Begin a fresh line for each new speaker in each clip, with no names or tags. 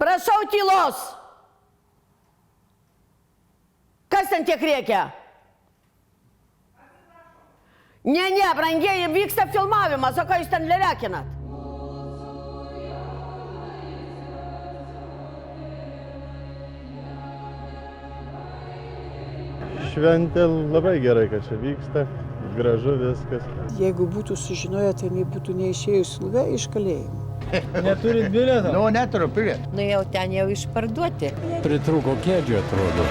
Prašau tylos. Kas ten tiek rėkia? Ne, brangieji, vyksta filmavimas, o ką jūs ten lerekinat?
Šventė labai gerai, kad čia vyksta, gražu viskas.
Jeigu būtų sužinoję, tai būtų neišėjus ilgai iš kalėjimo.
Neturit bilietą?
Nu, neturiu bilietą.
Nu jau ten jau išparduoti.
Pritrūko kėdžių, atrodo.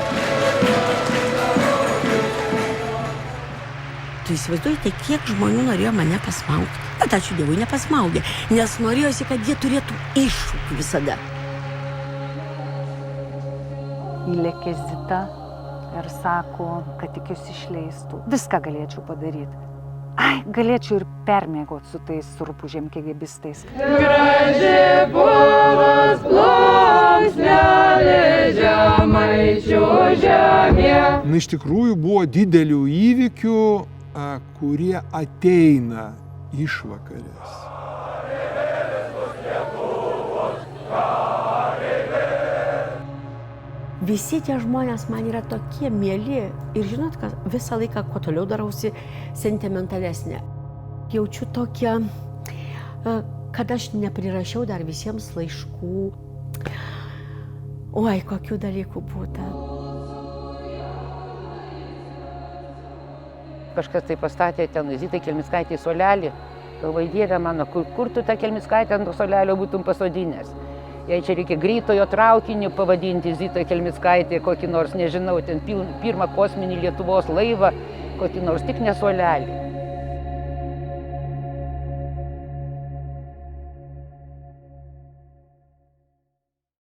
Tu įsivaizduoji, kiek žmonių norėjo mane pasmaugti. Bet ačiū Dievui, nepasmaugė, nes norėjosi, kad jie turėtų iššūkį visada.
Įlėkė Zita ir sako, kad tik jūs išleistų. Viską galėčiau padaryti. Ai, galėčiau ir permėgoti su tais rupūžėm kėgėbistais.
Graži povas plunksnelė žemaičio žemė.
Iš tikrųjų buvo didelių įvykių, kurie ateina išvakarės.
Visi tie žmonės man yra tokie mieli ir žinot, kad visą laiką, kuo toliau darausi sentimentalesnė. Jaučiu tokią, kad aš neprirašiau dar visiems laiškų. Oi, kokių dalykų būta.
Kažkas tai pastatė ten Zitai Kelmickaitei suolelį. Galvoju, Dieve mano, kur tu tą Kelmickaitę ant suolelio būtum pasodinęs? Jei čia reikia greitojo traukiniu pavadinti Zitą Kelmickaitę, kokį nors, nežinau, ten pirmą kosminį Lietuvos laivą, kokį nors tik ne suolelį.